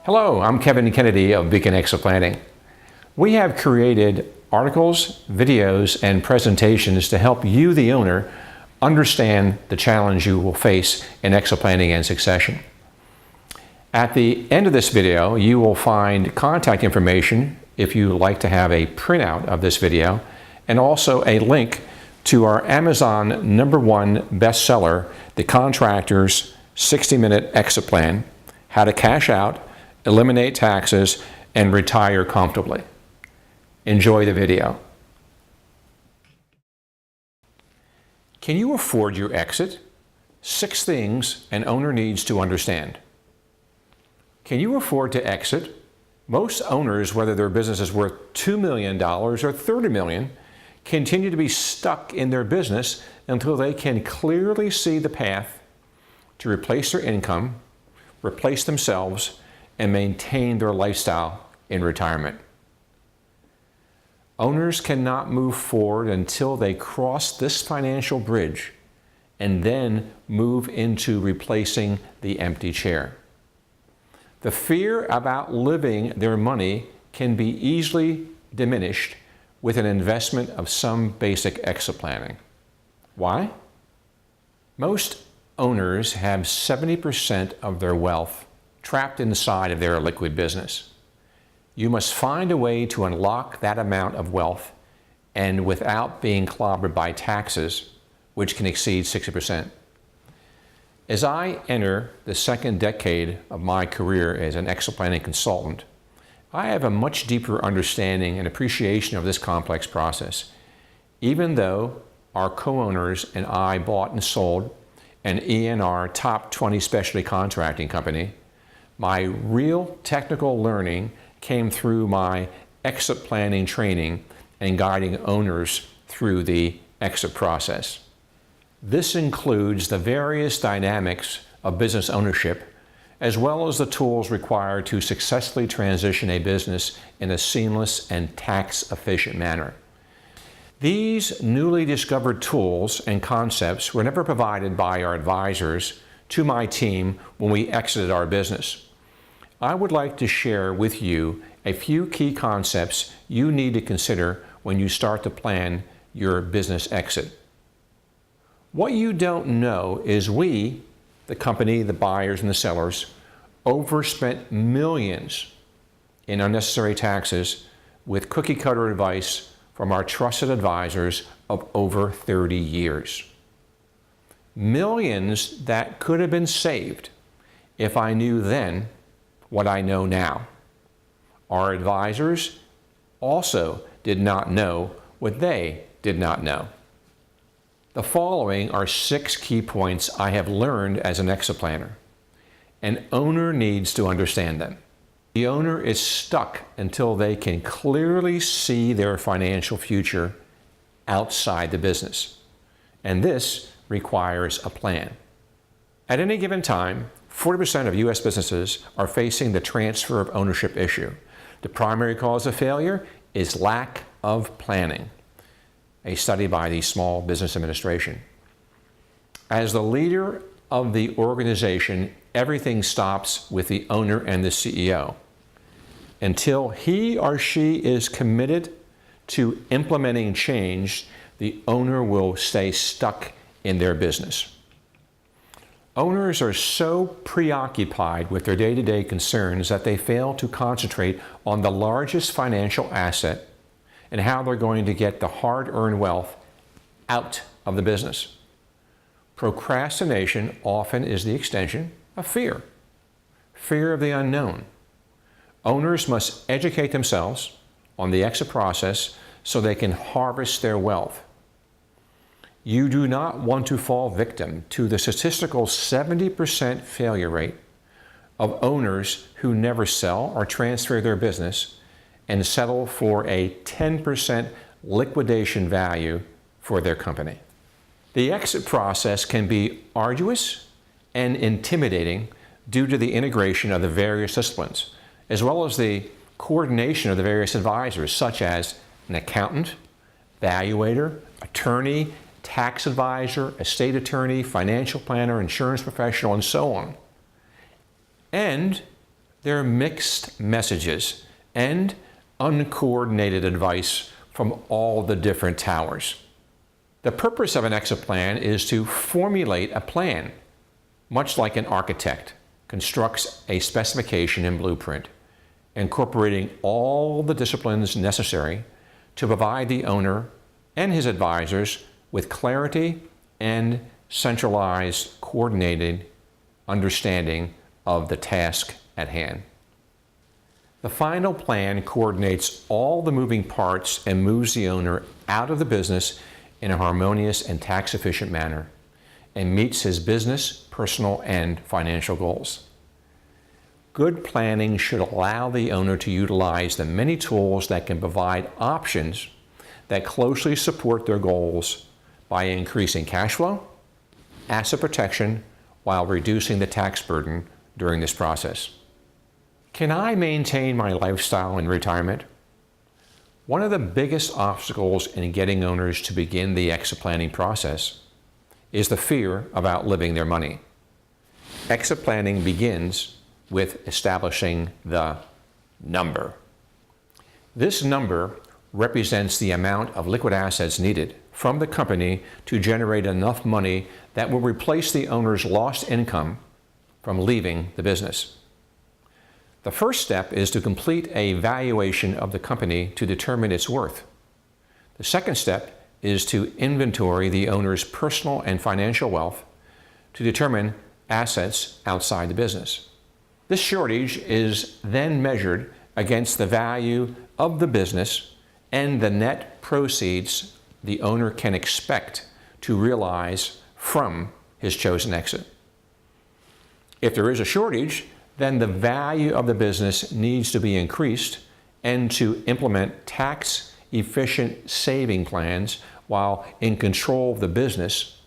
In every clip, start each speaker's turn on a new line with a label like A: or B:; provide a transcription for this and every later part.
A: Hello, I'm Kevin Kennedy of Beacon Exit Planning. We have created articles, videos, and presentations to help you, the owner, understand the challenge you will face in exit planning and succession. At the end of this video, you will find contact information if you would like to have a printout of this video, and also a link to our Amazon #1 bestseller, The Contractor's 60-Minute Exit Plan: How to Cash Out, Eliminate Taxes, and Retire Comfortably. Enjoy the video. Can you afford your exit? 6 things an owner needs to understand. Can you afford to exit? Most owners, whether their business is worth $2 million or $30 million, continue to be stuck in their business until they can clearly see the path to replace their income, replace themselves, and maintain their lifestyle in retirement. Owners cannot move forward until they cross this financial bridge and then move into replacing the empty chair. The fear of outliving their money can be easily diminished with an investment of some basic exit planning. Why? Most owners have 70% of their wealth trapped inside of their liquid business. You must find a way to unlock that amount of wealth and without being clobbered by taxes, which can exceed 60%. As I enter the second decade of my career as an exit planning consultant, I have a much deeper understanding and appreciation of this complex process. Even though our co-owners and I bought and sold an ENR top 20 specialty contracting company, my real technical learning came through my exit planning training and guiding owners through the exit process. This includes the various dynamics of business ownership, as well as the tools required to successfully transition a business in a seamless and tax-efficient manner. These newly discovered tools and concepts were never provided by our advisors to my team when we exited our business. I would like to share with you a few key concepts you need to consider when you start to plan your business exit. What you don't know is we, the company, the buyers, and the sellers, overspent millions in unnecessary taxes with cookie-cutter advice from our trusted advisors of over 30 years. Millions that could have been saved if I knew then what I know now. Our advisors also did not know what they did not know. The following are 6 key points I have learned as an exit planner. An owner needs to understand them. The owner is stuck until they can clearly see their financial future outside the business. And this requires a plan. At any given time, 40% of U.S. businesses are facing the transfer of ownership issue. The primary cause of failure is lack of planning, a study by the Small Business Administration. As the leader of the organization, everything stops with the owner and the CEO. Until he or she is committed to implementing change, the owner will stay stuck in their business. Owners are so preoccupied with their day-to-day concerns that they fail to concentrate on the largest financial asset and how they're going to get the hard-earned wealth out of the business. Procrastination often is the extension of fear. Fear of the unknown. Owners must educate themselves on the exit process so they can harvest their wealth. You do not want to fall victim to the statistical 70% failure rate of owners who never sell or transfer their business and settle for a 10% liquidation value for their company. The exit process can be arduous and intimidating due to the integration of the various disciplines, as well as the coordination of the various advisors, such as an accountant, valuator, attorney, tax advisor, estate attorney, financial planner, insurance professional, and so on. And There are mixed messages and uncoordinated advice from all the different towers. The purpose of an exit plan is to formulate a plan, much like an architect constructs a specification and blueprint, incorporating all the disciplines necessary to provide the owner and his advisors with clarity and centralized, coordinated understanding of the task at hand. The final plan coordinates all the moving parts and moves the owner out of the business in a harmonious and tax-efficient manner and meets his business, personal, and financial goals. Good planning should allow the owner to utilize the many tools that can provide options that closely support their goals by increasing cash flow, asset protection, while reducing the tax burden during this process. Can I maintain my lifestyle in retirement? One of the biggest obstacles in getting owners to begin the exit planning process is the fear of outliving their money. Exit planning begins with establishing the number. This number represents the amount of liquid assets needed from the company to generate enough money that will replace the owner's lost income from leaving the business. The first step is to complete a valuation of the company to determine its worth. The second step is to inventory the owner's personal and financial wealth to determine assets outside the business. This shortage is then measured against the value of the business and the net proceeds the owner can expect to realize from his chosen exit. If there is a shortage, then the value of the business needs to be increased and to implement tax-efficient saving plans while in control of the business,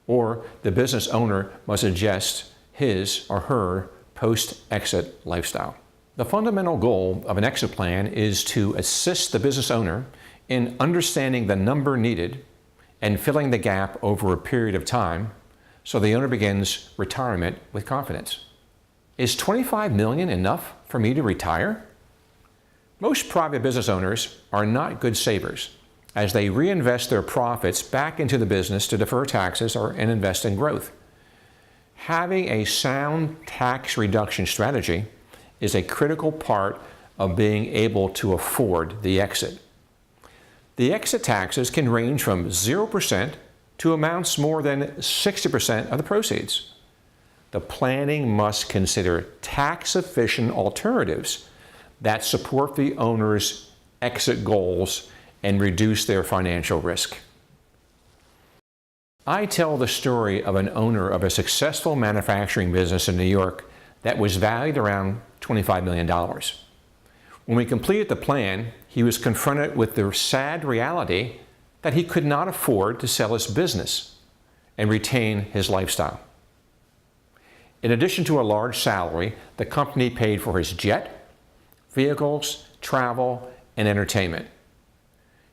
A: or the business owner must adjust his or her post-exit lifestyle. The fundamental goal of an exit plan is to assist the business owner in understanding the number needed and filling the gap over a period of time so the owner begins retirement with confidence. Is $25 million enough for me to retire? Most private business owners are not good savers, as they reinvest their profits back into the business to defer taxes and invest in growth. Having a sound tax reduction strategy is a critical part of being able to afford the exit. The exit taxes can range from 0% to amounts more than 60% of the proceeds. The planning must consider tax-efficient alternatives that support the owner's exit goals and reduce their financial risk. I tell the story of an owner of a successful manufacturing business in New York that was valued around $25 million. When we completed the plan, he was confronted with the sad reality that he could not afford to sell his business and retain his lifestyle. In addition to a large salary, the company paid for his jet, vehicles, travel, and entertainment.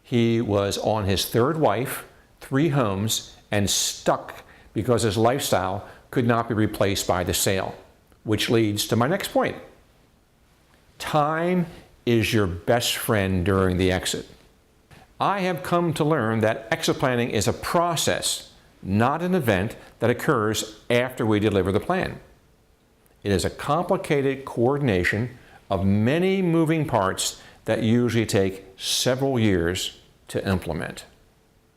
A: He was on his third wife, 3 homes, and stuck because his lifestyle could not be replaced by the sale, which leads to my next point. Time is your best friend during the exit. I have come to learn that exit planning is a process, not an event that occurs after we deliver the plan. It is a complicated coordination of many moving parts that usually take several years to implement.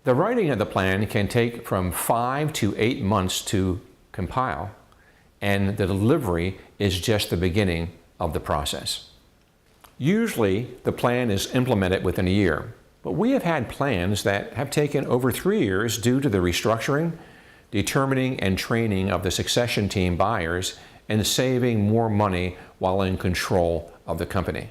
A: The writing of the plan can take from 5 to 8 months to compile, and the delivery is just the beginning of the process. Usually, the plan is implemented within a year, but we have had plans that have taken over 3 years due to the restructuring, determining and training of the succession team buyers, and saving more money while in control of the company.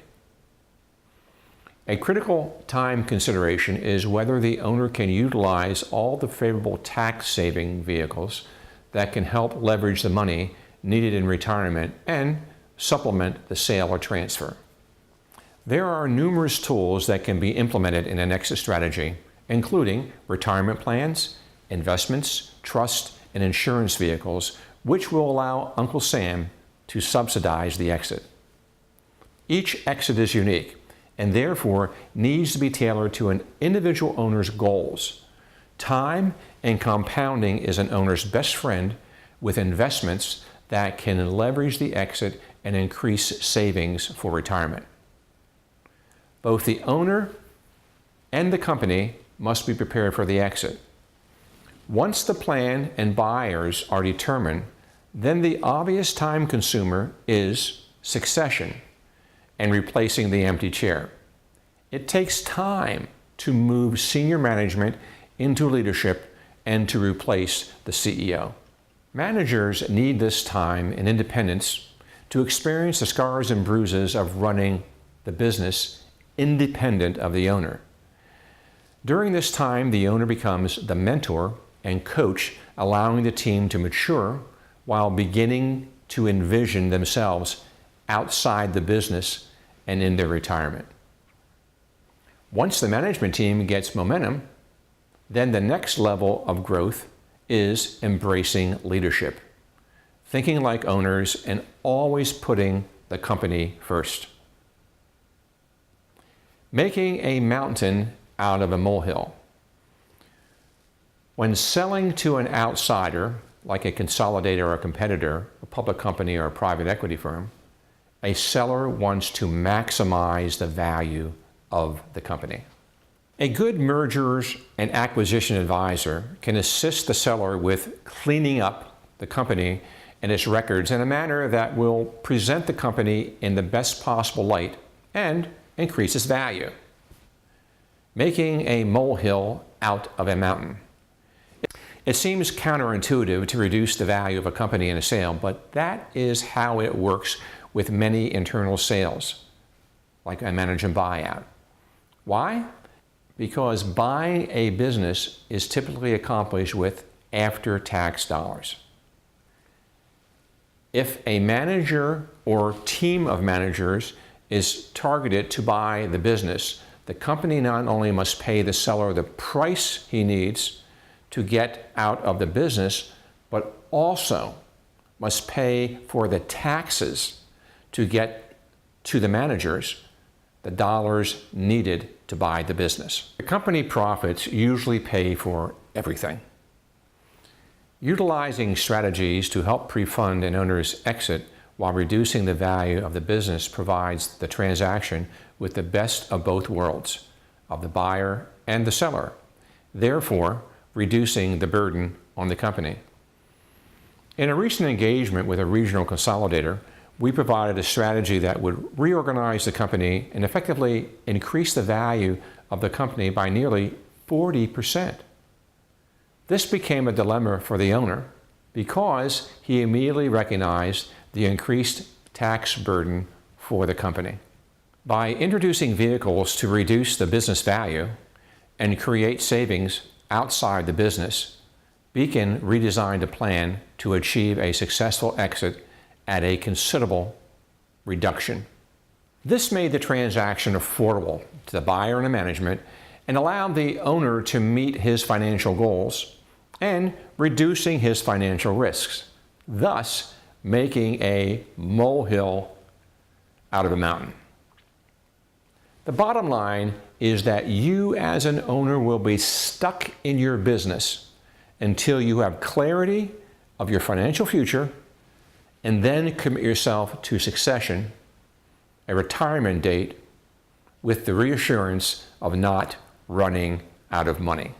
A: A critical time consideration is whether the owner can utilize all the favorable tax-saving vehicles that can help leverage the money needed in retirement and supplement the sale or transfer. There are numerous tools that can be implemented in an exit strategy, including retirement plans, investments, trust, and insurance vehicles, which will allow Uncle Sam to subsidize the exit. Each exit is unique and therefore needs to be tailored to an individual owner's goals. Time and compounding is an owner's best friend with investments that can leverage the exit and increase savings for retirement. Both the owner and the company must be prepared for the exit. Once the plan and buyers are determined, then the obvious time consumer is succession and replacing the empty chair. It takes time to move senior management into leadership and to replace the CEO. Managers need this time and independence to experience the scars and bruises of running the business independent of the owner. During this time, the owner becomes the mentor and coach, allowing the team to mature while beginning to envision themselves outside the business and in their retirement. Once the management team gets momentum, then the next level of growth is embracing leadership, thinking like owners and always putting the company first. Making a mountain out of a molehill. When selling to an outsider, like a consolidator or a competitor, a public company or a private equity firm, a seller wants to maximize the value of the company. A good mergers and acquisition advisor can assist the seller with cleaning up the company and its records in a manner that will present the company in the best possible light and increase its value. Making a molehill out of a mountain. It seems counterintuitive to reduce the value of a company in a sale, but that is how it works with many internal sales, like a manage and buyout. Why? Because buying a business is typically accomplished with after-tax dollars. If a manager or team of managers is targeted to buy the business, the company not only must pay the seller the price he needs to get out of the business, but also must pay for the taxes to get to the managers the dollars needed to buy the business. The company profits usually pay for everything. Utilizing strategies to help pre-fund an owner's exit while reducing the value of the business provides the transaction with the best of both worlds, of the buyer and the seller, therefore reducing the burden on the company. In a recent engagement with a regional consolidator, we provided a strategy that would reorganize the company and effectively increase the value of the company by nearly 40%. This became a dilemma for the owner because he immediately recognized the increased tax burden for the company. By introducing vehicles to reduce the business value and create savings outside the business, Beacon redesigned a plan to achieve a successful exit at a considerable reduction. This made the transaction affordable to the buyer and the management and allowed the owner to meet his financial goals and reducing his financial risks, thus making a molehill out of a mountain. The bottom line is that you as an owner will be stuck in your business until you have clarity of your financial future and then commit yourself to succession, a retirement date with the reassurance of not running out of money.